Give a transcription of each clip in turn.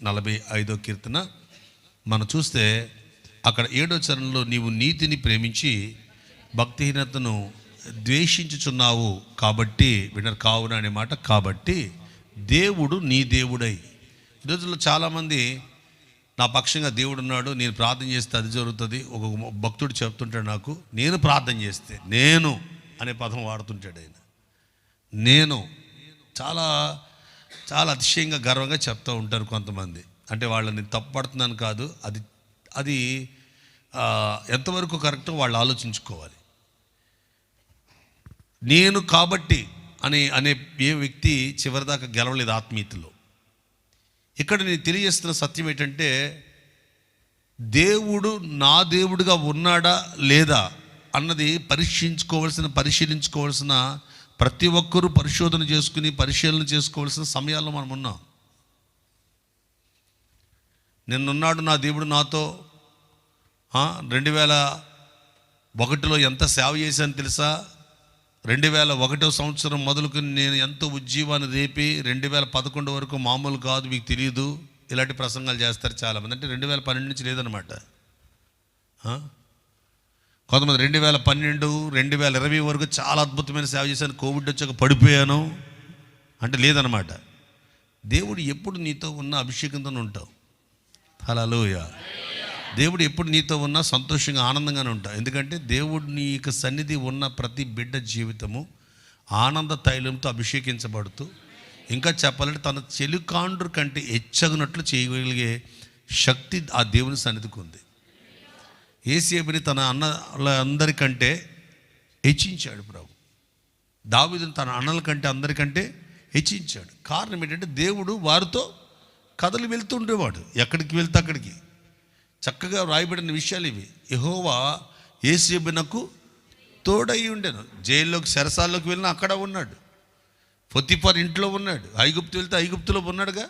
45వ కీర్తన మనం చూస్తే అక్కడ 7వ చరణంలో నీవు నీతిని ప్రేమించి భక్తిహీనతను ద్వేషించుచున్నావు కాబట్టి వినరు కావున అనే మాట. కాబట్టి దేవుడు నీ దేవుడై. ఈ రోజుల్లో చాలామంది నా పక్షంగా దేవుడు ఉన్నాడు, నేను ప్రార్థన చేస్తే అది జరుగుతుంది. ఒక భక్తుడు చెప్తుంటాడు నాకు, నేను ప్రార్థన చేస్తే నేను అనే పదం వాడుతుంటాడు ఆయన. నేను చాలా చాలా అతిశయంగా గర్వంగా చెప్తూ ఉంటారు కొంతమంది. అంటే వాళ్ళని తప్పుపడుతున్నాను కాదు, అది ఎంతవరకు కరెక్టో వాళ్ళు ఆలోచించుకోవాలి. నేను కాబట్టి అనే ఏ వ్యక్తి చివరిదాకా గెలవలేదు ఆత్మీయతలో. ఇక్కడ నేను తెలియజేస్తున్న సత్యం ఏంటంటే, దేవుడు నా దేవుడుగా ఉన్నాడా లేదా అన్నది పరిశీలించుకోవాల్సిన ప్రతి ఒక్కరూ పరిశీలన చేసుకోవాల్సిన సమయాల్లో మనం ఉన్నాం. నిన్నున్నాడు నా దేవుడు నాతో. 2001లో ఎంత సేవ చేశాను తెలుసా? 2001వ సంవత్సరం మొదలుకొని నేను ఎంతో ఉజ్జీవాన్ని రేపి 2011 వరకు మామూలు కాదు, మీకు తెలియదు. ఇలాంటి ప్రసంగాలు చేస్తారు చాలామంది. అంటే 2012 నుంచి లేదనమాట. కొంతమంది 2012, 2020 వరకు చాలా అద్భుతమైన సేవ చేశాను, కోవిడ్ వచ్చాక పడిపోయాను అంటే లేదనమాట. దేవుడు ఎప్పుడు నీతో ఉన్న అభిషేకంతో ఉంటావు. హల్లెలూయా. దేవుడు ఎప్పుడు నీతో ఉన్నా సంతోషంగా ఆనందంగానే ఉంటావు. ఎందుకంటే దేవుడు నీ యొక్క సన్నిధి ఉన్న ప్రతి బిడ్డ జీవితము ఆనంద తైలంతో అభిషేకించబడుతూ, ఇంకా చెప్పాలంటే తన చెలికాండ్రు కంటే హెచ్చగినట్లు చేయగలిగే శక్తి ఆ దేవుని సన్నిధికి ఉంది. యేసేపుని తన అన్నలందరికంటే హెచ్చించాడు ప్రభు. దావీదుని తన అన్నల కంటే అందరికంటే హెచ్చించాడు. కారణం ఏంటంటే దేవుడు వారితో కథలు వెళ్తుండేవాడు. ఎక్కడికి వెళ్తే అక్కడికి చక్కగా వ్రాయబడిన విషయాలు ఇవి. యెహోవా యేసేపునకు తోడై ఉండెను. జైల్లోకి చెరసాల్లోకి వెళ్ళినా అక్కడ ఉన్నాడు. పొతిఫర్ ఇంట్లో ఉన్నాడు. ఐగుప్తు వెళ్తే ఐగుప్తులో ఉన్నాడుగా.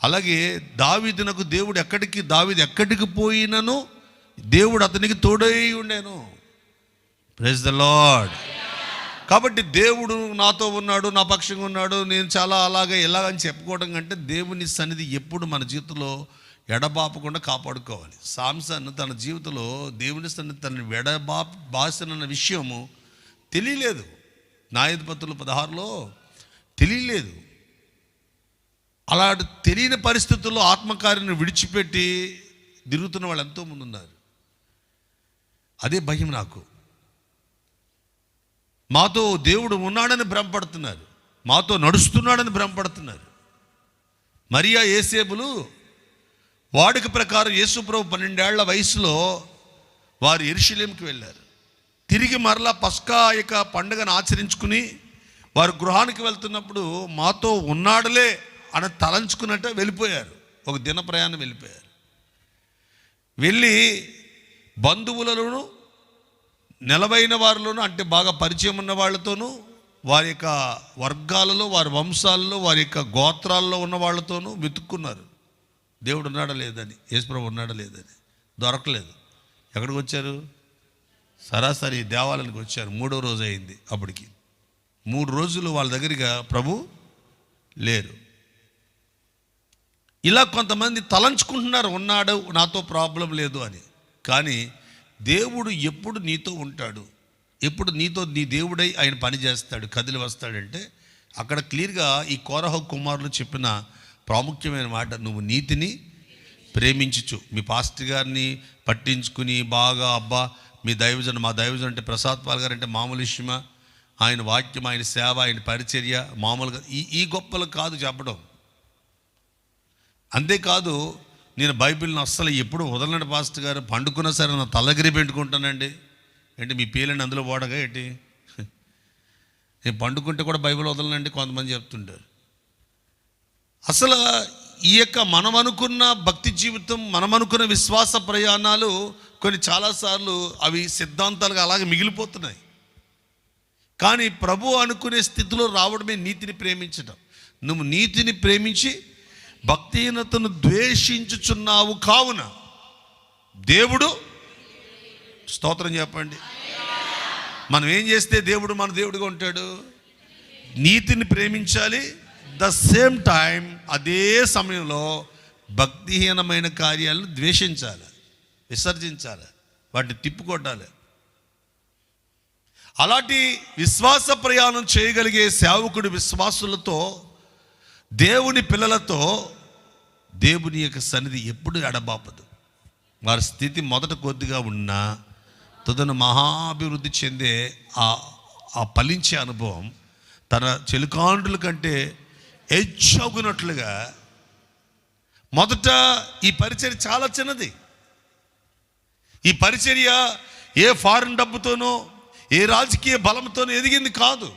అలాగే దావీదునకు దావీదు ఎక్కడికి పోయినను దేవుడు అతనికి తోడై ఉండేను. Praise the Lord. కాబట్టి దేవుడు నాతో ఉన్నాడు, నా పక్షంగా ఉన్నాడు, నేను చాలా ఎలాగని చెప్పుకోవడం కంటే దేవుని సన్నిధి ఎప్పుడు మన జీవితంలో ఎడబాపకుండా కాపాడుకోవాలి. సామ్సన్ తన జీవితంలో దేవుని సన్నిధి తనని బాసనన్న విషయము తెలియలేదు. న్యాయాధిపతులు 16లో తెలియలేదు. అలాంటి తెలియని పరిస్థితుల్లో ఆత్మకార్యాన్ని విడిచిపెట్టి తిరుగుతున్న వాళ్ళు ఎంతోమంది ఉన్నారు. అదే భయం నాకు. మాతో దేవుడు ఉన్నాడని భ్రమపడుతున్నారు, మాతో నడుస్తున్నాడని భ్రమపడుతున్నారు. మరియా యేసేపులు వాడుక ప్రకారం యేసుప్రభు 12 ఏళ్ల వయసులో వారు యెరూషలేముకి వెళ్ళారు. తిరిగి మరలా పస్కా యొక్క పండుగను ఆచరించుకుని వారు గృహానికి వెళ్తున్నప్పుడు మాతో ఉన్నాడులే అని తలంచుకున్నట్టే వెళ్ళిపోయారు. ఒక దిన ప్రయాణం వెళ్ళిపోయారు. వెళ్ళి బంధువులలోనూ నిలవైన వారిలోనూ, అంటే బాగా పరిచయం ఉన్న వాళ్ళతోనూ, వారి యొక్క వర్గాలలో, వారి వంశాలలో, వారి యొక్క గోత్రాల్లో ఉన్న వాళ్ళతోనూ వెతుక్కున్నారు. దేవుడు ఉన్నాడా లేదని, యేసుప్రభు ఉన్నాడా లేదని. దొరకలేదు. ఎక్కడికి వచ్చారు? సరాసరి దేవాలయానికి వచ్చారు. 3వ రోజు అయింది. అప్పటికి 3 రోజులు వాళ్ళ దగ్గరగా ప్రభు లేరు. ఇలా కొంతమంది తలంచుకుంటున్నారు, ఉన్నాడు, నాతో ప్రాబ్లం లేదు అని. కానీ దేవుడు ఎప్పుడు నీతో ఉంటాడు, ఎప్పుడు నీ దేవుడై ఆయన పని చేస్తాడు, కదిలి వస్తాడంటే అక్కడ క్లియర్గా ఈ కోరహ కుమారులు చెప్పిన ప్రాముఖ్యమైన మాట, నువ్వు నీతిని ప్రేమించుచు. మీ పాస్టర్ గారిని పట్టించుకుని బాగా మా దైవజన్ అంటే ప్రసాద్ పాల్ గారు అంటే మామూలు విషయమా? ఆయన వాక్యం, ఆయన సేవ, ఆయన పరిచర్య మామూలుగా ఈ గొప్పలు కాదు చెప్పడం. అంతేకాదు, నేను బైబిల్ని అస్సలు ఎప్పుడు వదలనండి పాస్టర్ గారు, పండుకున్నా సరే నా తలగిరి పెట్టుకుంటానండి. ఏంటి మీ పేలండి అందులో పోడగా ఏంటి? నేను పండుకుంటే కూడా బైబిల్ వదలనండి కొంతమంది చెప్తుంటారు. అసలు ఈ యొక్క మనం అనుకున్న భక్తి జీవితం, మనం అనుకున్న విశ్వాస ప్రయాణాలు కొన్ని చాలాసార్లు అవి సిద్ధాంతాలుగా అలాగే మిగిలిపోతున్నాయి. కానీ ప్రభు అనుకునే స్థితిలో రావడమే నీతిని ప్రేమించడం. నువ్వు నీతిని ప్రేమించి భక్తిహీనతను ద్వేషించుచున్నావు కావున దేవుడు, స్తోత్రం చెప్పండి. మనం ఏం చేస్తే దేవుడు మన దేవుడిగా ఉంటాడు? నీతిని ప్రేమించాలి. ద సేమ్ టైం అదే సమయంలో భక్తిహీనమైన కార్యాలను ద్వేషించాలి, విసర్జించాలి, వాటిని తిప్పుకొట్టాలి. అలాంటి విశ్వాస ప్రయాణం చేయగలిగే సేవకుడు విశ్వాసులతో, దేవుని పిల్లలతో దేవుని యొక్క సన్నిధి ఎప్పుడు ఎడబాపదు. వారి స్థితి మొదట కొద్దిగా ఉన్నా తుదను మహాభివృద్ధి చెందే ఆ ఫలించే అనుభవం తన చెలికాండ్రుల కంటే హెచ్చగునట్లుగా. మొదట ఈ పరిచర్య చాలా చిన్నది. ఈ పరిచర్య ఏ ఫారిన్ డబ్బుతోనో ఏ రాజకీయ బలంతోనో ఎదిగింది కాదు.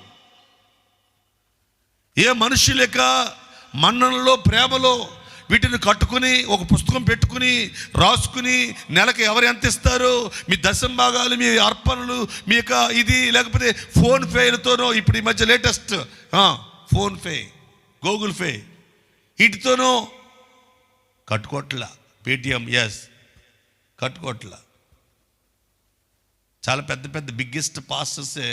ఏ మనుషుల యొక్క మన్ననలో ప్రేమలో వీటిని కట్టుకుని ఒక పుస్తకం పెట్టుకుని రాసుకుని నెలకు ఎవరు ఎంత ఇస్తారు, మీ దశం భాగాలు, మీ అర్పణలు, మీ యొక్క ఇది, లేకపోతే ఫోన్పేలతోనో, ఇప్పుడు ఈ మధ్య లేటెస్ట్ ఫోన్పే, గూగుల్ పే, వీటితోనో కట్టుకోట్లా. పేటిఎం కట్టుకోట్లా. చాలా పెద్ద పెద్ద బిగ్గెస్ట్ పాస్టర్సే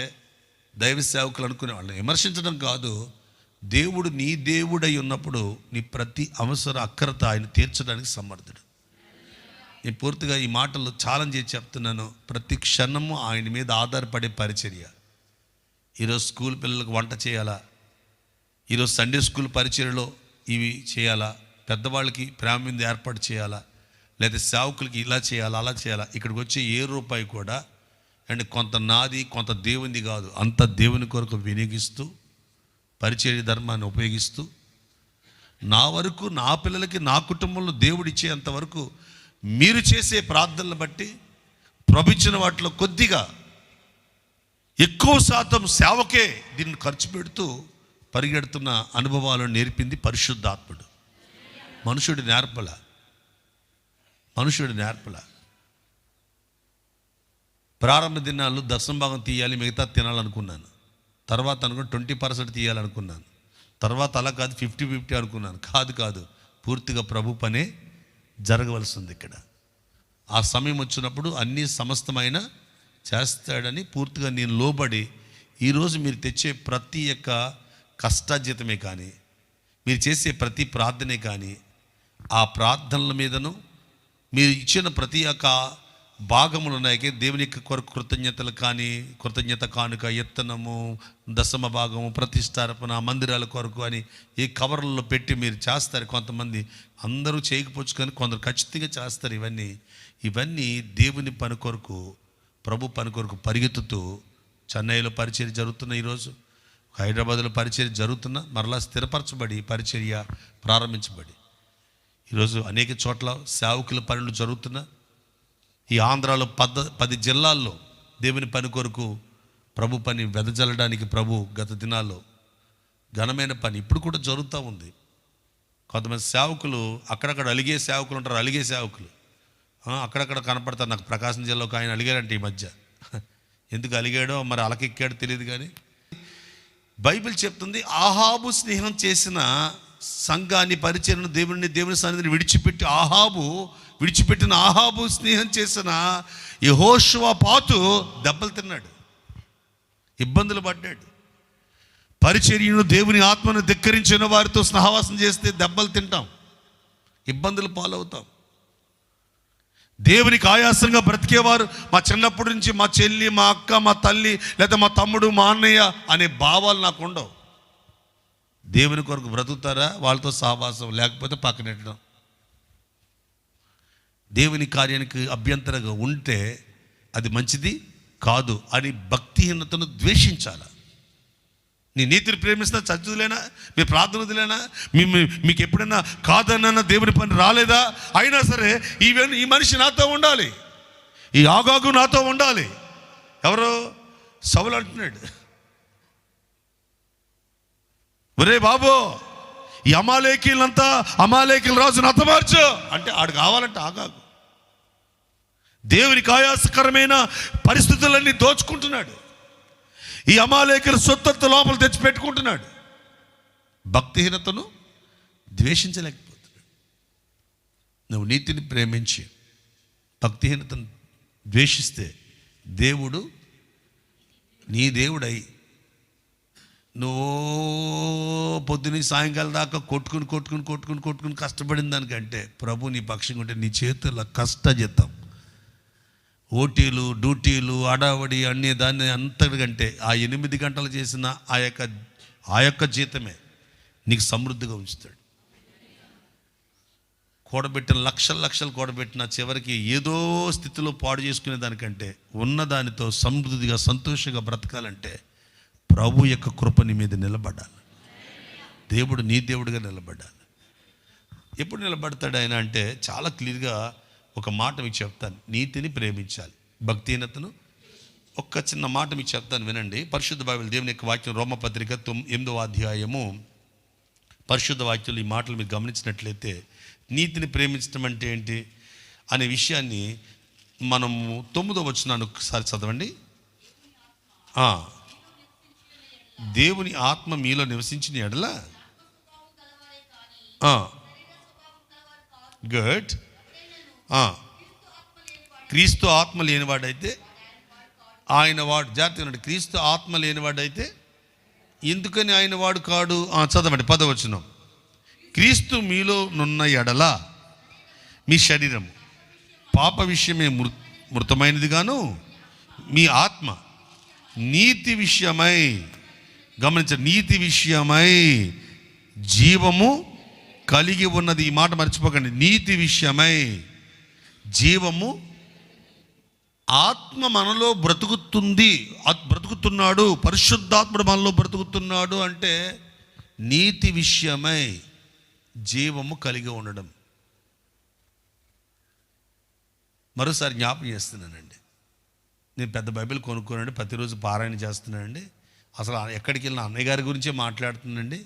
దైవ సేవకులు అనుకునేవాళ్ళు. విమర్శించడం కాదు, దేవుడు నీ దేవుడై ఉన్నప్పుడు నీ ప్రతి అవసర అక్కరత ఆయన తీర్చడానికి సమర్థుడు. నేను పూర్తిగా ఈ మాటలు ఛాలెంజ్ చేసి చెప్తున్నాను. ప్రతి క్షణము ఆయన మీద ఆధారపడే పరిచర్య. ఈరోజు స్కూల్ పిల్లలకు వంట చేయాలా, ఈరోజు సండే స్కూల్ పరిచర్యలో ఇవి చేయాలా, పెద్దవాళ్ళకి ప్రేమ మీద ఏర్పాటు చేయాలా, లేదా సేవకులకి ఇలా చేయాలా అలా చేయాలా. ఇక్కడికి వచ్చే ఏ రూపాయి కూడా అండ్ కొంత నాది కొంత దేవునిది కాదు, అంత దేవుని కొరకు వినియోగిస్తూ పరిచర్య ధర్మాన్ని ఉపయోగిస్తూ నా వరకు, నా పిల్లలకి, నా కుటుంబంలో దేవుడు ఇచ్చేంత వరకు మీరు చేసే ప్రార్థనలు బట్టి ప్రభుత్వ వాటిలో కొద్దిగా ఎక్కువ శాతం సేవకే దీన్ని ఖర్చు పెడుతూ పరిగెడుతున్న అనుభవాలను నేర్పింది పరిశుద్ధాత్ముడు. మనుషుడి నేర్పల. ప్రారంభ దినాల్లో దశమ భాగం తీయాలి, మిగతా తినాలనుకున్నాను. తర్వాత అనుకుని 20% తీయాలనుకున్నాను. తర్వాత అలా కాదు, 50-50 అనుకున్నాను. కాదు, పూర్తిగా ప్రభు పనే జరగవలసి ఉంది ఇక్కడ. ఆ సమయం వచ్చినప్పుడు అన్నీ సమస్తమైన చేస్తాడని పూర్తిగా నేను లోబడి, ఈరోజు మీరు తెచ్చే ప్రతి యొక్క కష్టార్జితమే కానీ, మీరు చేసే ప్రతి ప్రార్థనే కానీ, ఆ ప్రార్థనల మీదను మీరు ఇచ్చిన ప్రతి ఒక్క భాగములు ఉన్నాయి. దేవుని యొక్క కొరకు కృతజ్ఞతలు కానీ, కృతజ్ఞత కానుక, ఎత్తనము, దశమ భాగము, ప్రతిష్టార్పణ, మందిరాల కొరకు అని ఈ కవర్లలో పెట్టి మీరు చేస్తారు. కొంతమంది అందరూ చేయకపోవచ్చు కానీ కొందరు ఖచ్చితంగా చేస్తారు. ఇవన్నీ దేవుని పని కొరకు, ప్రభు పని కొరకు పరిగెత్తుతూ చెన్నైలో పరిచర్య జరుగుతున్న, ఈరోజు హైదరాబాద్లో పరిచర్య జరుగుతున్న, మరలా స్థిరపరచబడి పరిచర్య ప్రారంభించబడి ఈరోజు అనేక చోట్ల సేవకుల పనులు జరుగుతున్న, ఈ ఆంధ్రాలో 10 జిల్లాల్లో దేవుని పని కొరకు ప్రభు పని వెదజల్లడానికి ప్రభు గత దినాల్లో ఘనమైన పని ఇప్పుడు కూడా జరుగుతూ ఉంది. కొంతమంది సేవకులు అక్కడక్కడ అలిగే సేవకులు ఉంటారు. అక్కడక్కడ కనపడతారు. నాకు ప్రకాశం జిల్లాలో ఒక ఆయన అలిగారంటే ఈ మధ్య. ఎందుకు అలిగాడో మరి అలకెక్కాడో తెలియదు. కానీ బైబిల్ చెప్తుంది, ఆహాబు స్నేహం చేసిన సంఘాన్ని, పరిచర్యను, దేవుని సన్నిధిని విడిచిపెట్టిన ఆహాబు స్నేహం చేసిన యెహోషువపాతు దెబ్బలు తిన్నాడు, ఇబ్బందులు పడ్డాడు. పరిచర్యను, దేవుని ఆత్మను ధిక్కరించిన వారితో సహవాసం చేస్తే దెబ్బలు తింటాం, ఇబ్బందులు పాలవుతాం. దేవునికి ఆయాసంగా బ్రతికేవారు మా చిన్నప్పటి నుంచి మా చెల్లి, మా అక్క, మా తల్లి, లేదా మా తమ్ముడు, మా అన్నయ్య అనే భావాలు నాకు ఉండవు. దేవుని కొరకు బ్రతుకుతారా, వాళ్ళతో సహవాసం, లేకపోతే పక్కనెట్టడం. దేవుని కార్యానికి అభ్యంతరంగా ఉంటే అది మంచిది కాదు అని భక్తిహీనతను ద్వేషించాలి. నీ నీతిని ప్రేమిస్తున్నా, చచ్చుదులేనా, మీ ప్రార్థనదులేనా, మీకు ఎప్పుడైనా కాదన్నా దేవుని పని రాలేదా, అయినా సరే ఈ మనిషి నాతో ఉండాలి, ఈ ఆగాగు నాతో ఉండాలి. ఎవరు? సౌలు అంటున్నాడు, ఒరే బాబు, ఈ అమాలేకీల రాజును హతమార్చు అంటే ఆడు కావాలంటే ఆగాగు. దేవునికి ఆయాసకరమైన పరిస్థితులన్నీ దోచుకుంటున్నాడు. ఈ అమాలేకీల సొత్తు లోపల తెచ్చిపెట్టుకుంటున్నాడు. భక్తిహీనతను ద్వేషించలేకపోతున్నాడు. నువ్వు నీతిని ప్రేమించి భక్తిహీనతను ద్వేషిస్తే దేవుడు నీ దేవుడై నువ్వు పొద్దున్న సాయంకాలం దాకా కొట్టుకుని కష్టపడిన దానికంటే ప్రభు నీ పక్షంగా ఉంటే నీ చేతుల కష్టజితం, ఓటీలు డ్యూటీలు అడావడి అన్నీ దాన్ని అంతకంటే ఆ 8 గంటలు చేసిన ఆ యొక్క జీతమే నీకు సమృద్ధిగా ఉంచుతాడు. కూడబెట్టిన లక్షలు కూడబెట్టిన చివరికి ఏదో స్థితిలో పాడు చేసుకునే దానికంటే ఉన్నదానితో సమృద్ధిగా సంతోషంగా బ్రతకాలంటే ప్రభు యొక్క కృప నీ మీద నిలబడాలి. దేవుడు నీ దేవుడిగా నిలబడాలి. ఎప్పుడు నిలబడతాడు ఆయన అంటే చాలా క్లియర్గా ఒక మాట మీకు చెప్తాను. నీతిని ప్రేమించాలి, భక్తిహీనతను. ఒక్క చిన్న మాట మీకు చెప్తాను వినండి. పరిశుద్ధ బైబిల్ దేవుని యొక్క వాక్యం రోమపత్రిక 8వ అధ్యాయము పరిశుద్ధ వాక్యంలో ఈ మాటలు మీరు గమనించినట్లయితే నీతిని ప్రేమించడం అంటే ఏంటి అనే విషయాన్ని మనము 9వ వచనాన్ని ఒకసారి చదవండి. దేవుని ఆత్మ మీలో నివసించిన ఎడల గుడ్. క్రీస్తు ఆత్మ లేనివాడైతే ఆయన వాడు జాగ్రత్తగా. క్రీస్తు ఆత్మ లేనివాడైతే ఎందుకని ఆయన వాడు కాడు? చదవండి 10వ వచనం. క్రీస్తు మీలో నున్న ఎడల మీ శరీరము పాప విషయమే మృతమైనదిగాను మీ ఆత్మ నీతి విషయమై, గమనించండి, నీతి విషయమై జీవము కలిగి ఉన్నది. ఈ మాట మర్చిపోకండి. నీతి విషయమై జీవము, ఆత్మ మనలో బ్రతుకుతున్నాడు, పరిశుద్ధాత్ముడు మనలో బ్రతుకుతున్నాడు అంటే నీతి విషయమై జీవము కలిగి ఉండడం. మరోసారి జ్ఞాపకం చేస్తున్నానండి. నేను పెద్ద బైబిల్ కొనుక్కోనండి, ప్రతిరోజు పారాయణ చేస్తున్నానండి. అసలు ఎక్కడికి వెళ్ళిన అన్నయ్య గారి గురించే మాట్లాడుతున్నానండి.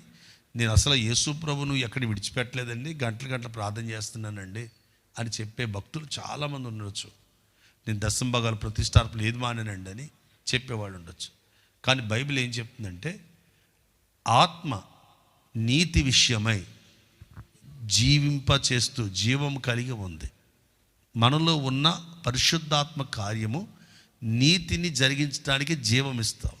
నేను అసలు యేసు ప్రభును ఎక్కడ విడిచిపెట్టలేదండి, గంటలు ప్రార్థన చేస్తున్నానండి అని చెప్పే భక్తులు చాలామంది ఉండొచ్చు. నేను దశంభాగాలు ప్రతిష్టార్పణలు ఏది మానేనండి అని చెప్పేవాడు ఉండొచ్చు. కానీ బైబిల్ ఏం చెప్తుందంటే ఆత్మ నీతి విషయమై జీవింపచేస్తూ జీవం కలిగి ఉంది. మనలో ఉన్న పరిశుద్ధాత్మ కార్యము నీతిని జరిగించడానికి జీవం ఇస్తాం.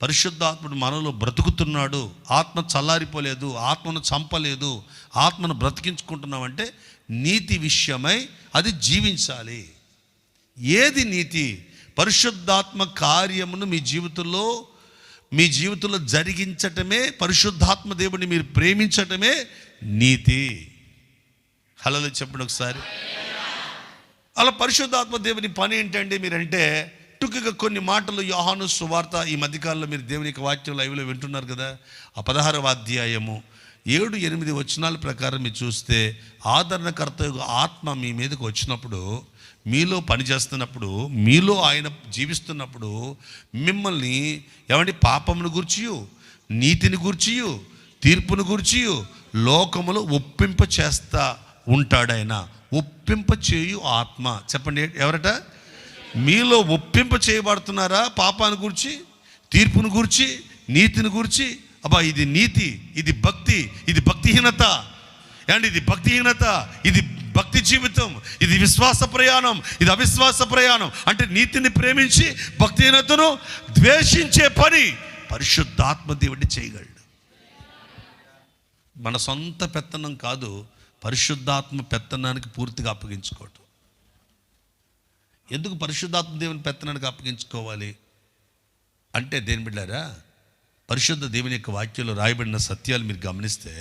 పరిశుద్ధాత్ముడు మనలో బ్రతుకుతున్నాడు, ఆత్మ చల్లారిపోలేదు, ఆత్మను చంపలేదు, ఆత్మను బ్రతికించుకుంటున్నామంటే నీతి విషయమై అది జీవించాలి. ఏది నీతి? పరిశుద్ధాత్మ కార్యమును మీ జీవితంలో జరిగించటమే, పరిశుద్ధాత్మ దేవుడిని మీరు ప్రేమించటమే నీతి. హల్లెలూయా చెప్పండి ఒకసారి. అలా పరిశుద్ధాత్మ దేవుని పని ఏంటండి మీరంటే, టుక్గా కొన్ని మాటలు యోహాను సువార్త ఈ మధ్యకాలంలో మీరు దేవుని యొక్క వాక్యం లైవ్లో వింటున్నారు కదా, ఆ 16వ అధ్యాయము 7-8 వచనాల ప్రకారం మీరు చూస్తే ఆదరణకర్త ఆత్మ మీ మీదకి వచ్చినప్పుడు, మీలో పనిచేస్తున్నప్పుడు, మీలో ఆయన జీవిస్తున్నప్పుడు మిమ్మల్ని ఏమంటే పాపమును గూర్చియు, నీతిని గూర్చియు, తీర్పును గూర్చియు లోకములో ఒప్పింప చేస్తా ఉంటాడు. ఆయన ఒప్పింప చేయు ఆత్మ. చెప్పండి ఎవరట? మీలో ఒప్పింప చేయబడుతున్నారా? పాపాన్ని గూర్చి, తీర్పును గూర్చి, నీతిని గూర్చి. అబ్బా ఇది నీతి, ఇది భక్తి, ఇది భక్తిహీనత. అండ్ ఇది భక్తిహీనత, ఇది భక్తి జీవితం, ఇది విశ్వాస ప్రయాణం, ఇది అవిశ్వాస ప్రయాణం. అంటే నీతిని ప్రేమించి భక్తిహీనతను ద్వేషించే పని పరిశుద్ధాత్మ దేవుడిని చేయగలడు. మన సొంత పెత్తనం కాదు, పరిశుద్ధాత్మ పెత్తనానికి పూర్తిగా అప్పగించుకోవటం. ఎందుకు పరిశుద్ధాత్మ దేవుని పెత్తనానికి అప్పగించుకోవాలి అంటే, దేని బిడ్డారా, పరిశుద్ధ దేవుని యొక్క వాక్యంలో రాయబడిన సత్యాలు మీరు గమనిస్తే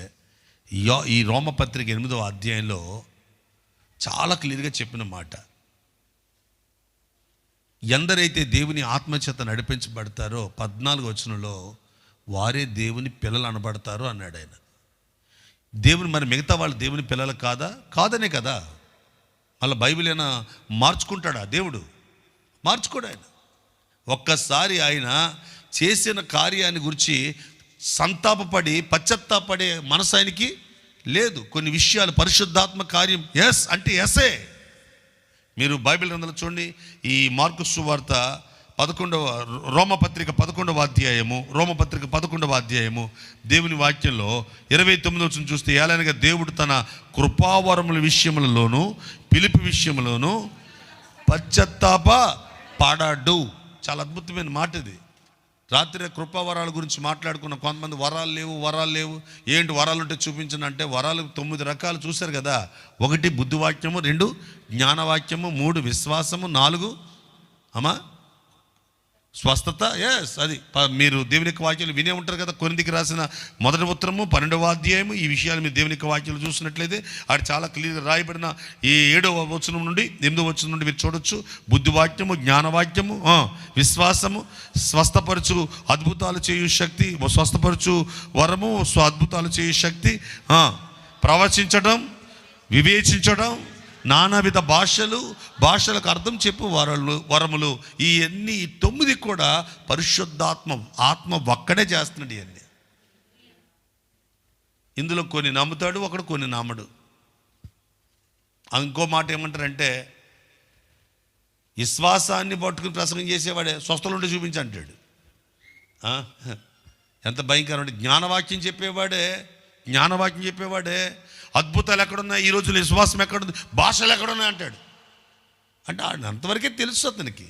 ఈ రోమపత్రిక 8వ అధ్యాయంలో చాలా క్లియర్గా చెప్పిన మాట, ఎందరైతే దేవుని ఆత్మచేత నడిపించబడతారో 14వ వచనంలో వారే దేవుని పిల్లలు అనబడతారు అన్నాడు ఆయన. దేవుని మరి మిగతా వాళ్ళు దేవుని పిల్లలు కాదనే కదా. మళ్ళీ బైబిల్ అయినా మార్చుకుంటాడా దేవుడు? మార్చుకోడు ఆయన. ఒక్కసారి ఆయన చేసిన కార్యాన్ని గురించి సంతాపపడి పశ్చాత్తాపడే మనసు ఆయనకి లేదు. కొన్ని విషయాలు పరిశుద్ధాత్మ కార్యం ఎస్ అంటే ఎస్ఏ. మీరు బైబిల్ గ్రంథంలో చూడండి, ఈ మార్కు సువార్త 11వ రోమపత్రిక 11వ అధ్యాయము దేవుని వాక్యంలో 29వ వచనం చూస్తే, ఏలైనగా దేవుడు తన కృపావరముల విషయములలోను పిలుపు రాత్రి కృపావరాల గురించి మాట్లాడుకున్న కొంతమంది వరాలు లేవు ఏంటి వరాలు ఉంటే చూపించను అంటే, వరాలు 9 రకాలు చూశారు కదా. 1 బుద్ధివాక్యము, 2 జ్ఞానవాక్యము, 3 విశ్వాసము, 4 స్వస్థత. అది మీరు దేవుని యొక్క వాక్యాలు వినే ఉంటారు కదా. కొరింథీకి రాసిన 1వ ఉత్తరము 12వ అధ్యాయము. ఈ విషయాలు మీరు దేవుని యొక్క వాక్యాలు చూసినట్లయితే అది చాలా క్లియర్గా రాయబడిన ఈ 7వ వచనం నుండి 8వ వచనం నుండి మీరు చూడొచ్చు. బుద్ధివాక్యము, జ్ఞానవాక్యము, విశ్వాసము, స్వస్థపరచు అద్భుతాలు చేయు శక్తి, స్వస్థపరచు వరము, అద్భుతాలు చేయు శక్తి, ప్రవచించడం, వివేచించడం, నానావిధ భాషలకు అర్థం చెప్పు వరములు. ఈ 9 కూడా ఆత్మ ఒక్కడే చేస్తున్నాడు. ఇవన్నీ ఇందులో కొన్ని నమ్ముతాడు, ఒకడు కొన్ని నమ్మడు. ఇంకో మాట ఏమంటారంటే, విశ్వాసాన్ని పట్టుకుని ప్రసంగం చేసేవాడే స్వస్థలుంటే చూపించి అంటాడు. ఎంత భయంకరం అంటే, జ్ఞానవాక్యం చెప్పేవాడే అద్భుతాలు ఎక్కడున్నాయి, ఈ రోజుల్లో విశ్వాసం ఎక్కడుంది, భాషలు ఎక్కడున్నాయి అంటాడు. అంటే అంతవరకే తెలుసు అతనికి.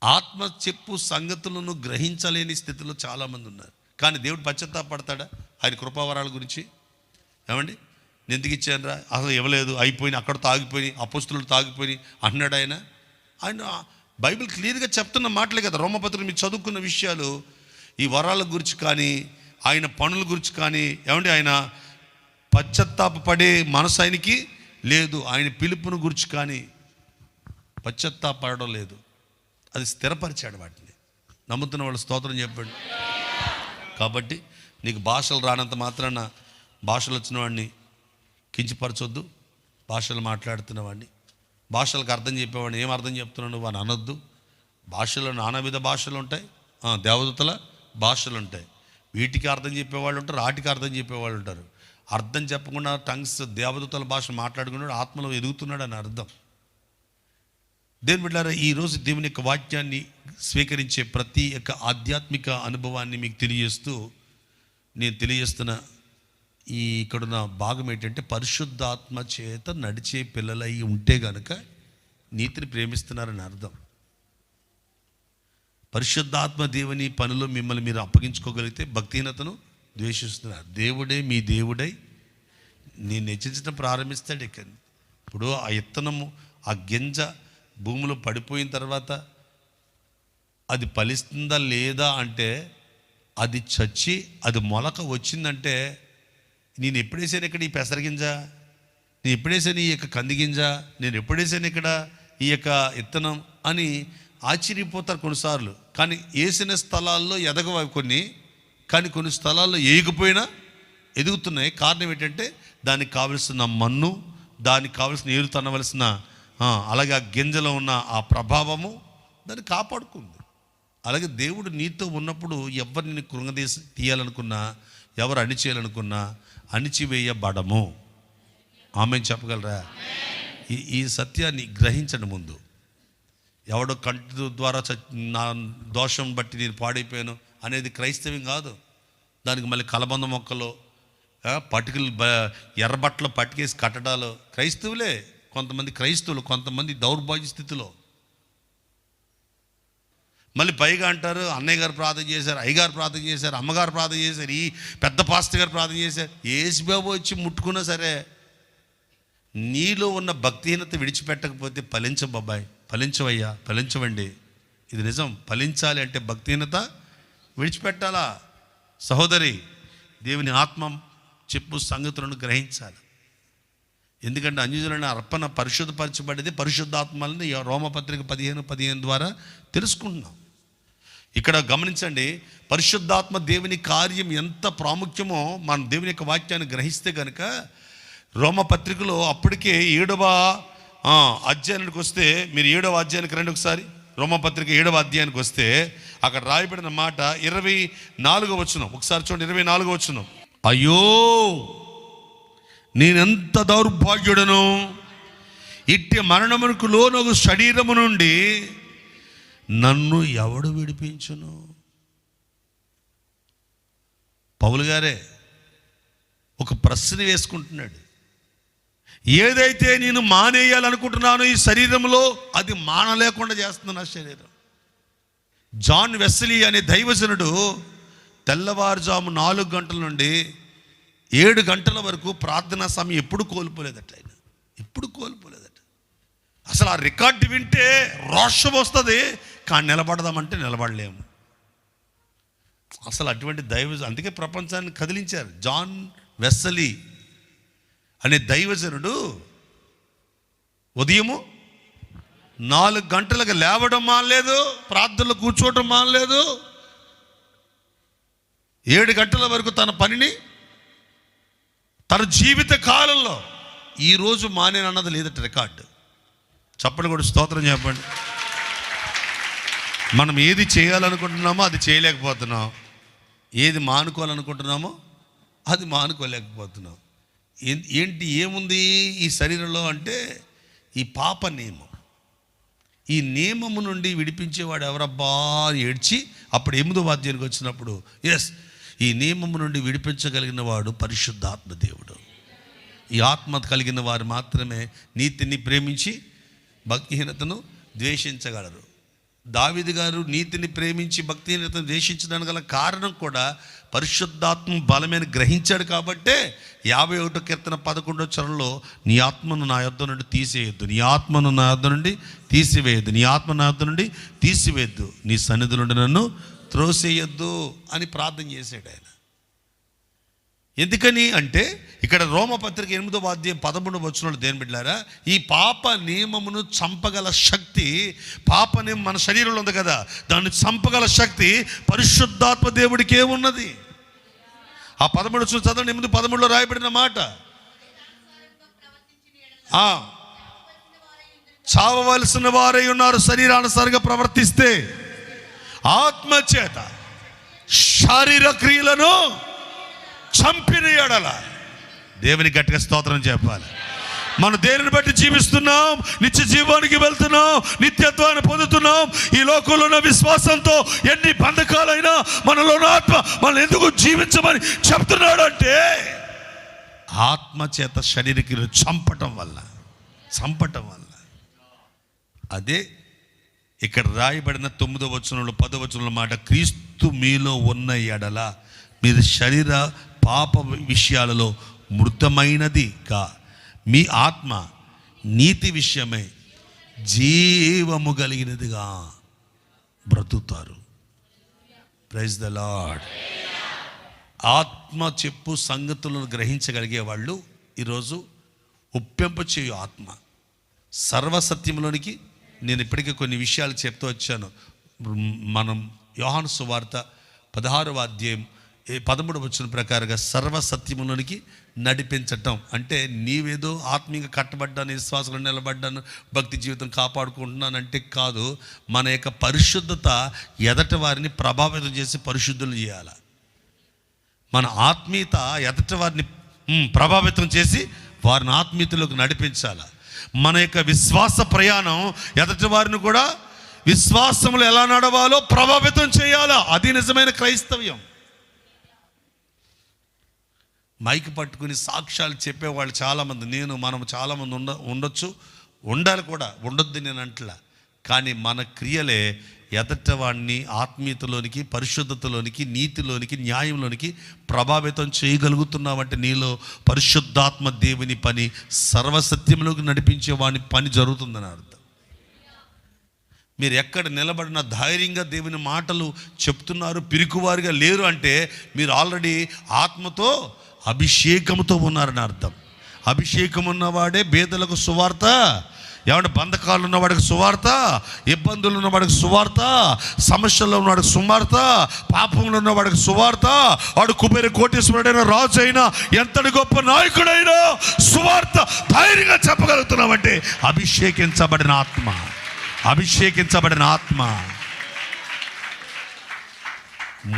ఆత్మ చెప్పు సంగతులను గ్రహించలేని స్థితిలో చాలామంది ఉన్నారు. కానీ దేవుడు పశ్చాత్తాపడతాడా ఆయన కృపావరాల గురించి? ఏమండి, నేను ఎందుకు ఇచ్చాను రా, అసలు ఇవ్వలేదు, అయిపోయినాయి, అక్కడతో ఆగిపోయి, అపోస్తులు తాగిపోయి అన్నాడు. ఆయన బైబిల్ క్లియర్గా చెప్తున్న మాటలే కదా. రోమపత్రిక మీరు చదువుకున్న విషయాలు, ఈ వరాల గురించి కానీ, ఆయన పనుల గురించి కానీ, ఏమండి, ఆయన పశ్చాత్తాపడే మనసు ఆయనకి లేదు. ఆయన పిలుపును గురించి కానీ పశ్చాత్తాపడడం లేదు. అది స్థిరపరిచాడు. వాటిని నమ్ముతున్న వాళ్ళు స్తోత్రం చెప్పండి. కాబట్టి నీకు భాషలు రానంత మాత్రాన భాషలు వచ్చిన వాడిని కించపరచొద్దు. భాషలు మాట్లాడుతున్న వాడిని, భాషలకు అర్థం చెప్పేవాడిని ఏం అర్థం చెప్తున్నాను వాడిని అనొద్దు. భాషలో నానావిధ భాషలు ఉంటాయి, దేవదూతల భాషలు ఉంటాయి. వీటికి అర్థం చెప్పేవాళ్ళు ఉంటారు, వాటికి అర్థం చెప్పేవాళ్ళు ఉంటారు. అర్థం చెప్పకుండా టంగ్స్ దేవదూతల భాష మాట్లాడుకున్నాడు, ఆత్మలో ఎదుగుతున్నాడు అని అర్థం. దేవుని బిడ్డలారా, ఈరోజు దేవుని యొక్క వాక్యాన్ని స్వీకరించే ప్రతి యొక్క ఆధ్యాత్మిక అనుభవాన్ని మీకు నేను తెలియజేస్తున్న ఇక్కడున్న భాగం ఏంటంటే, పరిశుద్ధాత్మ చేత నడిచే పిల్లలై ఉంటే గనుక నీతిని ప్రేమిస్తున్నారని అర్థం. పరిశుద్ధాత్మ దేవుని పనిలో మిమ్మల్ని మీరు అప్పగించుకోగలిగితే భక్తిహీనతను ద్వేషిస్తున్నారు. దేవుడే మీ దేవుడై నేను హెచ్చించడం ప్రారంభిస్తాడు. ఇప్పుడు ఆ విత్తనము, ఆ గింజ భూమిలో పడిపోయిన తర్వాత అది ఫలిస్తుందా లేదా అంటే, అది చచ్చి అది మొలక వచ్చిందంటే, నేను ఎప్పుడేసాను ఇక్కడ ఈ పెసరగింజ, నేను ఎప్పుడేసాను ఈ యొక్క కంది గింజ, నేను ఎప్పుడేసాను ఇక్కడ ఈ యొక్క విత్తనం అని ఆశ్చర్యపోతారు కొన్నిసార్లు. కానీ వేసిన స్థలాల్లో ఎదగవు కొన్ని, కానీ కొన్ని స్థలాల్లో ఏగిపోయినా ఎదుగుతున్నాయి. కారణం ఏంటంటే, దానికి కావలసిన మన్ను, దానికి కావలసిన ఏరు తనవలసిన అలాగే ఆ గింజలో ఉన్న ఆ ప్రభావము దాన్ని కాపాడుకుంది. అలాగే దేవుడు నీతో ఉన్నప్పుడు ఎవరిని తీయాలనుకున్నా, ఎవరు అణిచేయాలనుకున్నా అణిచివేయబడము. ఆమెను చెప్పగలరా? ఈ సత్యాన్ని గ్రహించండి. ముందు ఎవడో కంటి ద్వారా నా దోషం బట్టి నేను పాడైపోయాను అనేది క్రైస్తవ్యం కాదు. దానికి మళ్ళీ కలబంద మొక్కలు, పటికలు, ఎర్రబట్టలు పట్టుకేసి కట్టడాలు క్రైస్తవులే. కొంతమంది క్రైస్తవులు, కొంతమంది దౌర్భాగ్య స్థితిలో. మళ్ళీ పైగా అంటారు, అన్నయ్య గారు ప్రార్థన చేశారు, అయ్యగారు ప్రార్థన చేశారు, అమ్మగారు ప్రార్థన చేశారు, ఈ పెద్ద పాస్టర్ గారు ప్రార్థన చేశారు. యేసుబాబు వచ్చి ముట్టుకున్నా సరే నీలో ఉన్న భక్తిహీనత విడిచిపెట్టకపోతే ఫలించవయ్యా, ఫలించవండి. ఇది నిజం. ఫలించాలి అంటే భక్తిహీనత విడిచిపెట్టాలా. సహోదరి, దేవుని ఆత్మ చెప్పు సంగతులను గ్రహించాలి. ఎందుకంటే అన్యజనులైన అర్పణ పరిశుద్ధపరచబడేది పరిశుద్ధాత్మలని రోమపత్రిక 15:15 ద్వారా తెలుసుకుంటున్నాం. ఇక్కడ గమనించండి, పరిశుద్ధాత్మ దేవుని కార్యం ఎంత ప్రాముఖ్యమో మనం దేవుని యొక్క వాక్యాన్ని గ్రహిస్తే కనుక, రోమపత్రికలో అప్పటికే 7వ అధ్యాయానికి వస్తే, మీరు 7వ అధ్యాయానికి రండి ఒకసారి. రోమపత్రిక 7వ అధ్యాయానికి వస్తే అక్కడ రాయబడిన మాట 24వ వచనం ఒకసారి చూడండి. 24వ వచనం, అయ్యో నేనెంత దౌర్భాగ్యుడను, ఇట్టి మరణమునకు లోనగు శరీరము నుండి నన్ను ఎవడు విడిపించును? పౌలు గారే ఒక ప్రశ్న వేసుకుంటున్నాడు. ఏదైతే నేను మానేయాలనుకుంటున్నానో ఈ శరీరంలో, అది మానలేకుండా చేస్తుంది నా శరీరం. జాన్ వెస్లీ అనే దైవజనుడు తెల్లవారుజాము 4 గంటల నుండి 7 గంటల వరకు ప్రార్థనా సమయం ఎప్పుడు కోల్పోలేదట. ఆయన ఎప్పుడు కోల్పోలేదట. అసలు ఆ రికార్డు వింటే రోషం వస్తుంది, కానీ నిలబడదామంటే నిలబడలేము. అసలు అటువంటి అందుకే ప్రపంచాన్ని కదిలించారు. జాన్ వెస్లీ అనే దైవజనుడు ఉదయము 4 గంటలకు లేవడం మానలేదు, ప్రార్థనలు కూర్చోవడం మానలేదు, 7 గంటల వరకు తన పనిని తన జీవిత కాలంలో ఈరోజు మానేనన్నది లేదట రికార్డు. చప్పటి కూడా స్తోత్రం చెప్పండి. మనం ఏది చేయాలనుకుంటున్నామో అది చేయలేకపోతున్నాం, ఏది మానుకోవాలనుకుంటున్నామో అది మానుకోలేకపోతున్నాం. ఏముంది ఈ శరీరంలో అంటే ఈ పాప నియమం. ఈ నియమము నుండి విడిపించేవాడు ఎవరబ్బా అని ఏడ్చి అప్పుడు 8వ అధ్యాయానికి వచ్చినప్పుడు ఈ నియమము నుండి విడిపించగలిగిన వాడు పరిశుద్ధాత్మ దేవుడు. ఈ ఆత్మ కలిగిన వారు మాత్రమే నీతిని ప్రేమించి భక్తిహీనతను ద్వేషించగలరు. దావీదు గారు నీతిని ప్రేమించి భక్తిహీనతను ద్వేషించడానికి గల కారణం కూడా పరిశుద్ధాత్మ బలమైన గ్రహించాడు కాబట్టే 51 కీర్తన 11వ చరణంలో నీ ఆత్మను నా యొద్ద నుండి తీసేయొద్దు, నీ ఆత్మను నా యొద్ద నుండి తీసివేయద్దు, నీ ఆత్మ నా యొద్ద నుండి తీసివేయద్దు, నీ సన్నిధి నుండి నన్ను త్రోసేయొద్దు అని ప్రార్థన చేశాడు ఆయన. ఎందుకని అంటే ఇక్కడ రోమపత్రిక 8వ అధ్యాయం 13వ వచనంలో దేని బిడ్డలారా, ఈ పాప నియమమును చంపగల శక్తి, పాప నియమం మన శరీరంలో ఉంది కదా, దాన్ని చంపగల శక్తి పరిశుద్ధాత్మ దేవుడికే ఉన్నది. ఆ 13 చదవండి. 8:13లో రాయబడిన మాట, చావవలసిన వారై ఉన్నారు శరీరానుసారంగా ప్రవర్తిస్తే, ఆత్మ చేత శారీర క్రియలను చంపిన ఎడల. దేవుని గట్టిగా స్తోత్రం చెప్పాలి. మనం దేనిని బట్టి జీవిస్తున్నాం? నిత్య జీవానికి వెళ్తున్నాం, నిత్యత్వాన్ని పొందుతున్నాం. ఈ లోకంలో ఉన్న విశ్వాసంతో ఎన్ని బంధకాలైనా మనలోని ఆత్మ మనం ఎందుకు జీవించమని చెప్తున్నాడు అంటే ఆత్మ చేత శరీరకి చంపటం వల్ల. అదే ఇక్కడ రాయబడిన 9వ వచనంలో 10వ వచనంలో మాట, క్రీస్తు మీలో ఉన్న ఎడల మీరు శరీర పాప విషయాలలో మృతమైనదిగా మీ ఆత్మ నీతి విషయమై జీవము కలిగినదిగా బ్రతుకుతారు. Praise the Lord. ఆత్మ చెప్పు సంగతులను గ్రహించగలిగే వాళ్ళు ఈరోజు ఒప్పింప చేయు ఆత్మ సర్వసత్యంలోనికి. నేను ఇప్పటికే కొన్ని విషయాలు చెప్తూ వచ్చాను. మనం యోహాను సువార్త 16వ అధ్యాయం 13వ వచనం ప్రకారంగా సర్వసత్యములోనికి నడిపించటం అంటే నీవేదో ఆత్మీయంగా కట్టబడ్డాను, విశ్వాసంలో నిలబడ్డాను, భక్తి జీవితం కాపాడుకుంటున్నానంటే కాదు. మన యొక్క పరిశుద్ధత ఎదటి వారిని ప్రభావితం చేసి పరిశుద్ధులు చేయాలి. మన ఆత్మీయత ఎదటి వారిని ప్రభావితం చేసి వారిని ఆత్మీయతలోకి నడిపించాలి. మన యొక్క విశ్వాస ప్రయాణం ఎదటి వారిని కూడా విశ్వాసంలో ఎలా నడవాలో ప్రభావితం చేయాలా. అది నిజమైన క్రైస్తవ్యం. మైక్ పట్టుకుని సాక్ష్యాలు చెప్పేవాళ్ళు చాలామంది, మనం చాలామంది ఉండొచ్చు, ఉండాలి కూడా, ఉండొద్దు నేను అంటలా. కానీ మన క్రియలే ఎదటవాడిని ఆత్మీయతలోనికి, పరిశుద్ధతలోనికి, నీతిలోనికి, న్యాయంలోనికి ప్రభావితం చేయగలుగుతున్నామంటే నీలో పరిశుద్ధాత్మ దేవుని పని, సర్వసత్యంలోకి నడిపించే వాని పని జరుగుతుందని అర్థం. మీరు ఎక్కడ నిలబడిన ధైర్యంగా దేవుని మాటలు చెప్తున్నారు, పిరికివారిగా లేరు అంటే మీరు ఆల్రెడీ ఆత్మతో అభిషేకంతో ఉన్నారని అర్థం. అభిషేకం ఉన్నవాడే బేదలకు సువార్త, ఏమంటే బంధకాలు ఉన్నవాడికి సువార్త, ఇబ్బందులు ఉన్నవాడికి సువార్త, సమస్యల్లో ఉన్నవాడికి సువార్త, పాపంలో ఉన్నవాడికి సువార్త, వాడు కుబేర కోటేశ్వరుడైన రాజు అయినా ఎంతటి గొప్ప నాయకుడైనా సువార్త ధైర్యంగా చెప్పగలుగుతున్నామంటే అభిషేకించబడిన ఆత్మ.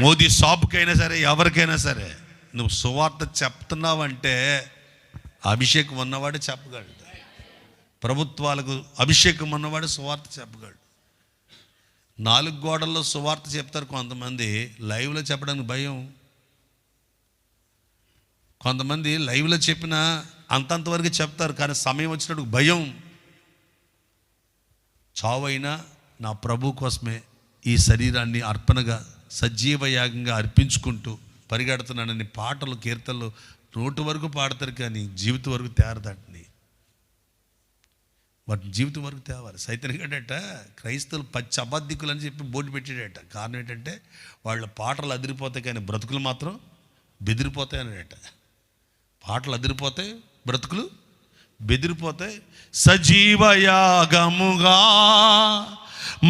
మోదీ షాపుకైనా సరే, ఎవరికైనా సరే నువ్వు సువార్త చెప్తున్నావంటే అభిషేకం ఉన్నవాడు చెప్పగలడు. ప్రభుత్వాలకు అభిషేకం ఉన్నవాడు సువార్త చెప్పగలడు. 4 గోడల్లో సువార్త చెప్తారు కొంతమంది, లైవ్లో చెప్పడానికి భయం. కొంతమంది లైవ్లో చెప్పినా అంతంతవరకు చెప్తారు, కానీ సమయం వచ్చినప్పుడు భయం. చావైనా నా ప్రభు కోసమే, ఈ శరీరాన్ని అర్పణగా సజీవ యాగంగా అర్పించుకుంటూ పరిగెడుతున్నానని పాటలు కీర్తనలు నోటి వరకు పాడతారు, కానీ జీవితం వరకు తేరదండి. వాటి జీవితం వరకు తేవాలి. సైతన్యట క్రైస్తవులు పచ్చి అబద్ధికులు అని చెప్పి బోర్డు పెట్టాడట. కారణం ఏంటంటే వాళ్ళ పాటలు అదిరిపోతాయి కానీ బ్రతుకులు మాత్రం బెదిరిపోతాయి అన్నట. పాటలు అదిరిపోతాయి, బ్రతుకులు బెదిరిపోతాయి. సజీవయాగముగా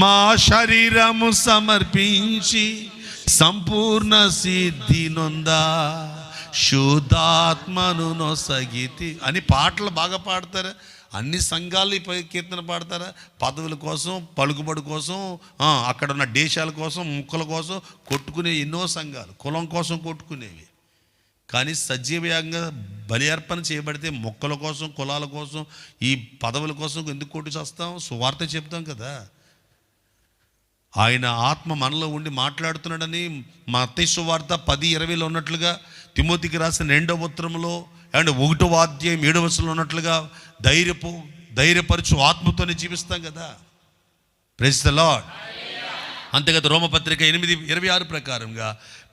మా శరీరము సమర్పించి సంపూర్ణ సిద్ధి నొందా శుద్ధాత్మను నొసగితి అని పాటలు బాగా పాడతారు. అన్ని సంఘాలు కీర్తన పాడతారా? పదవుల కోసం, పలుకుబడి కోసం, అక్కడ ఉన్న దేశాల కోసం, ముక్కల కోసం కొట్టుకునే ఎన్నో సంఘాలు, కులం కోసం కొట్టుకునేవి. కానీ సజీవయంగా బలి అర్పణ చేయబడితే మొక్కల కోసం, కులాల కోసం, ఈ పదవుల కోసం ఎందుకు కొట్టి చేస్తాం? సువార్త చెప్తాం కదా. ఆయన ఆత్మ మనలో ఉండి మాట్లాడుతున్నాడని మత్తయి సువార్త 10:20 ఉన్నట్లుగా, తిమోతికి రాసిన 2వ ఉత్తరంలో అండ్ 1వ అధ్యాయం 7వ వచనంలో ఉన్నట్లుగా ధైర్యపరచు ఆత్మతోనే జీవిస్తాం కదా. Praise the Lord. అంతే కదా. రోమపత్రిక 8:26 ప్రకారంగా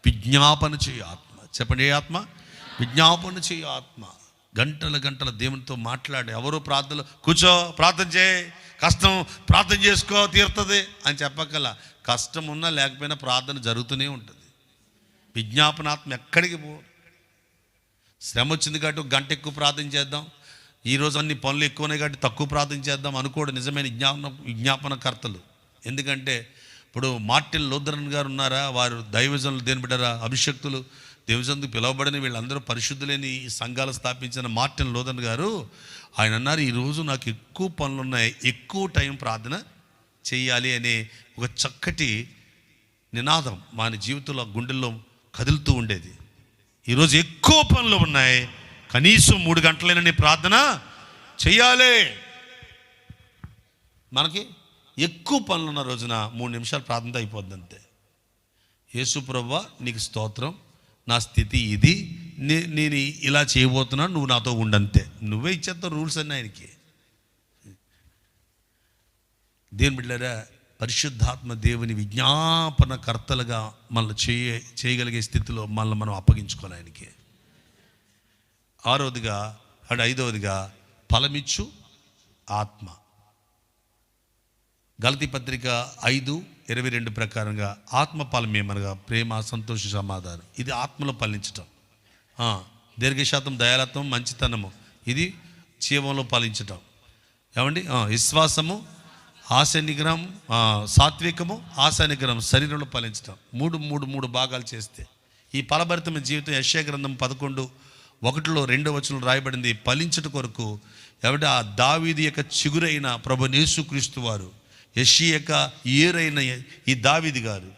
విజ్ఞాపన చేయ ఆత్మ. చెప్పండి, ఏ ఆత్మ? విజ్ఞాపన చేయ ఆత్మ. గంటల దేవునితో మాట్లాడి, ఎవరో ప్రార్థనలో కూర్చో ప్రార్థన చేయి, కష్టం ప్రార్థన చేసుకో తీరుతుంది అని చెప్పగల. కష్టం ఉన్నా లేకపోయినా ప్రార్థన జరుగుతూనే ఉంటుంది. విజ్ఞాపనాత్మ ఎక్కడికి పో. శ్రమ వచ్చింది కాబట్టి ఒక గంట ఎక్కువ ప్రార్థన చేద్దాం, ఈరోజు అన్ని పనులు ఎక్కువనే కాబట్టి తక్కువ ప్రార్థన చేద్దాం అనుకోడు నిజమైన విజ్ఞాపనకర్తలు. ఎందుకంటే ఇప్పుడు మార్టిన్ లూథరన్ గారు ఉన్నారా, వారు దైవజనులు, దేని బిడ్డరా, అభిషక్తులు, దేవజనులకు పిలువబడిన వీళ్ళందరూ పరిశుద్ధులేని ఈ సంఘాలు స్థాపించిన మార్టిన్ లూథరన్ గారు ఆయన అన్నారు, ఈరోజు నాకు ఎక్కువ పనులు ఉన్నాయి, ఎక్కువ టైం ప్రార్థన చేయాలి అనే ఒక చక్కటి నినాదం మన జీవితంలో గుండెల్లో కదులుతూ ఉండేది. ఈరోజు ఎక్కువ పనులు ఉన్నాయి, కనీసం 3 గంటలైనా ప్రార్థన చెయ్యాలి. మనకి ఎక్కువ పనులు ఉన్న రోజున 3 నిమిషాలు ప్రార్థన అయిపోద్ది అంతే. యేసు ప్రభువా నీకు స్తోత్రం, నా స్థితి ఇది, నేను ఇలా చేయబోతున్నాను, నువ్వు నాతో ఉండంతే. నువ్వే ఇచ్చేస్తావు రూల్స్ అన్నీ ఆయనకి. దేవుని బిడ్డలారా, పరిశుద్ధాత్మ దేవుని విజ్ఞాపనకర్తలుగా మనల్ని చేయగలిగే స్థితిలో మనల్ని మనం అప్పగించుకోవాలి ఆయనకి. 6వదిగా అండ్ 5వదిగా ఫలమిచ్చు ఆత్మ. గలతీ పత్రిక 5:22 ప్రకారంగా ఆత్మ ఫలం ఏమనగా ప్రేమ, సంతోష, సమాధానం. ఇది ఆత్మలో ఫలించటం. దీర్ఘశాతం, దయాలత్వం, మంచితనము, ఇది జీవంలో ఫలించటం. ఏమండి? విశ్వాసము, ఆశ నిగ్రహం, సాత్వికము, ఆశ నిగ్రహం శరీరంలో ఫలించటం. మూడు భాగాలు చేస్తే ఈ ఫలభరితమైన జీవితం. యెషయా గ్రంథం 11:1 2వ వచనం రాయబడింది, ఫలించుట కొరకు. ఏమంటే ఆ దావీదు యొక్క చిగురైన ప్రభు యేసుక్రీస్తు వారు, యెషయా యొక్క ఏరైన ఈ దావీదు గారు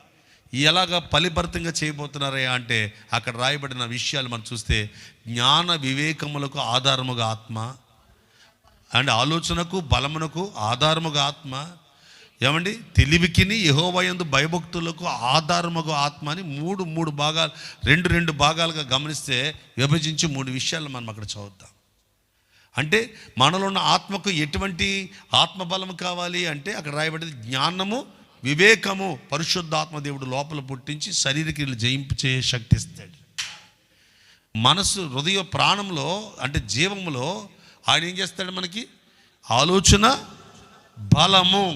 ఎలాగ ఫలిభరితంగా చేయబోతున్నారా అంటే అక్కడ రాయబడిన విషయాలు మనం చూస్తే, జ్ఞాన వివేకములకు ఆధారముగా ఆత్మ, అండ్ ఆలోచనకు బలమునకు ఆధారముగా ఆత్మ. ఏమండి? తెలివికిని యెహోవా యందు భయభక్తులకు ఆధారముగా ఆత్మ అని మూడు భాగాలు, రెండు భాగాలుగా గమనిస్తే విభజించి 3 విషయాలు మనం అక్కడ చదువుతాం. అంటే మనలో ఉన్న ఆత్మకు ఎటువంటి ఆత్మబలము కావాలి అంటే అక్కడ రాయబడింది జ్ఞానము, వివేకము. పరిశుద్ధాత్మ దేవుడు లోపల పుట్టించి శరీరక్రియలు జయించే శక్తి ఇస్తాడు. మనసు, హృదయ, ప్రాణంలో అంటే జీవములో ఆయన ఏం చేస్తాడు? మనకి ఆలోచన బలము.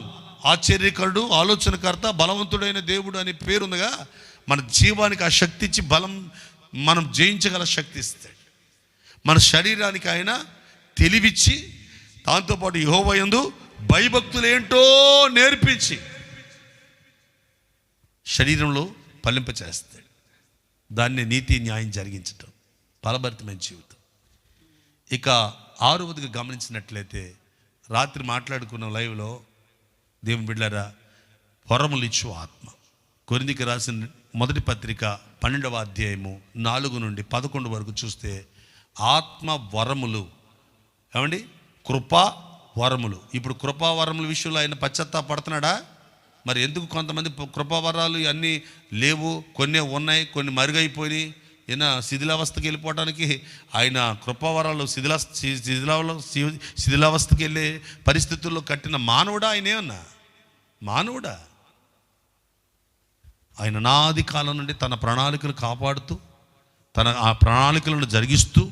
ఆశ్చర్యకరుడు, ఆలోచనకర్త, బలవంతుడైన దేవుడు అనే పేరుందిగా. మన జీవానికి ఆ శక్తి ఇచ్చి బలం, మనం జయించగల శక్తి ఇస్తాడు. మన శరీరానికి ఆయన తెలివిచ్చి, దాంతోపాటు యెహోవా యందు భయభక్తులు ఏంటో నేర్పించి శరీరంలో ఫలింపచేస్తాడు. దాన్ని నీతి న్యాయం జరిగించటం ఫలభరితమైన జీవితం. ఇక 6వదిగా గమనించినట్లయితే, రాత్రి మాట్లాడుకున్న లైవ్లో దేవుని బిడ్డలారా, వరములు ఇచ్చు ఆత్మ. కొరింథీకి రాసిన 1వ పత్రిక 12వ అధ్యాయము 4 నుండి 11 వరకు చూస్తే ఆత్మ వరములు. ఏమండి? కృపా వరములు. ఇప్పుడు కృపా వరముల విషయంలో ఆయన పశ్చాత్తాపడుతున్నాడా? మరి ఎందుకు కొంతమంది కృపావరాలు అన్నీ లేవు, కొన్ని ఉన్నాయి, కొన్ని మరుగైపోయినాయి, ఈయన శిథిలావస్థకి వెళ్ళిపోవడానికి ఆయన కృపావరాలు శిథిలావస్థకి వెళ్ళే పరిస్థితుల్లో కట్టిన మానవుడా? ఆయన ఏమన్నా మానవుడా? ఆయన అనాది కాలం నుండి తన ప్రణాళికలు కాపాడుతూ ఆ ప్రణాళికలను జరిగిస్తూ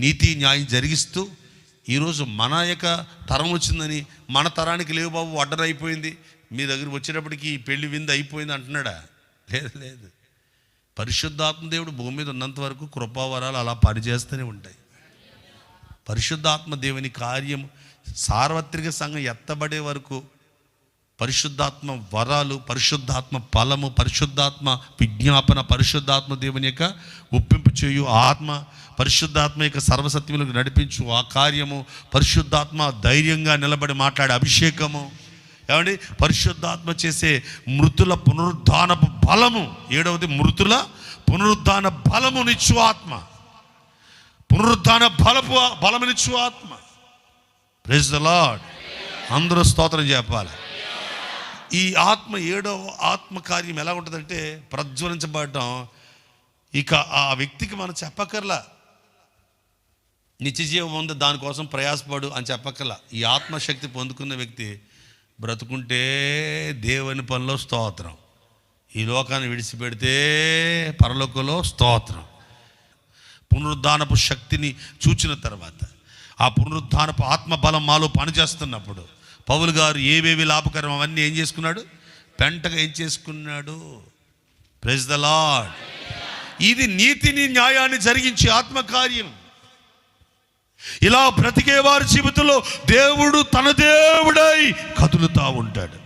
నీతి న్యాయం జరిగిస్తూ ఈరోజు మన యొక్క తరం వచ్చిందని, మన తరానికి లేవు బాబు ఆర్డర్ అయిపోయింది, మీ దగ్గర వచ్చేటప్పటికి పెళ్లి విందు అయిపోయింది అంటున్నాడా? లేదు. పరిశుద్ధాత్మ దేవుడు భూమి మీద ఉన్నంత వరకు కృపావరాలు అలా పనిచేస్తూనే ఉంటాయి. పరిశుద్ధాత్మ దేవుని కార్యం సార్వత్రిక సంఘం ఎత్తబడే వరకు పరిశుద్ధాత్మ వరాలు, పరిశుద్ధాత్మ ఫలము, పరిశుద్ధాత్మ విజ్ఞాపన, పరిశుద్ధాత్మ దేవుని యొక్క ఒప్పింపు చేయు ఆత్మ, పరిశుద్ధాత్మ యొక్క సర్వసత్యములకు నడిపించు ఆ కార్యము, పరిశుద్ధాత్మ ధైర్యంగా నిలబడి మాట్లాడే అభిషేకము, ఏమండి పరిశుద్ధాత్మ చేసే మృతుల పునరుద్ధానపు బలము. 7వది మృతుల పునరుద్ధాన బలమునిచ్చు ఆత్మ, పునరుద్ధాన బలమునిచ్చు ఆత్మ. Praise the Lord. అందరూ స్తోత్రం చెప్పాలి. ఈ ఆత్మ 7వ ఆత్మ కార్యం ఎలా ఉంటుందంటే ప్రజ్వలించబడటం. ఇక ఆ వ్యక్తికి మనం చెప్పక్కర్లా నిత్య జీవం ఉంది దానికోసం ప్రయాసపడు అని చెప్పక్కర్లా. ఈ ఆత్మశక్తి పొందుకున్న వ్యక్తి బ్రతుకుంటే దేవుని పనిలో స్తోత్రం, ఈ లోకాన్ని విడిచిపెడితే పరలోకంలో స్తోత్రం. పునరుద్ధానపు శక్తిని చూచిన తర్వాత, ఆ పునరుద్ధానపు ఆత్మబలం మాలో పనిచేస్తున్నప్పుడు పౌలు గారు ఏవేవి లాభకరం అవన్నీ ఏం చేసుకున్నాడు? పెంటగా ఏం చేసుకున్నాడు? Praise the Lord. ఇది నీతిని న్యాయాన్ని జరిగించే ఆత్మకార్యం. ఇలా బ్రతికే వారి జీవితంలో దేవుడు తన దేవుడై కదులుతూ ఉంటాడు.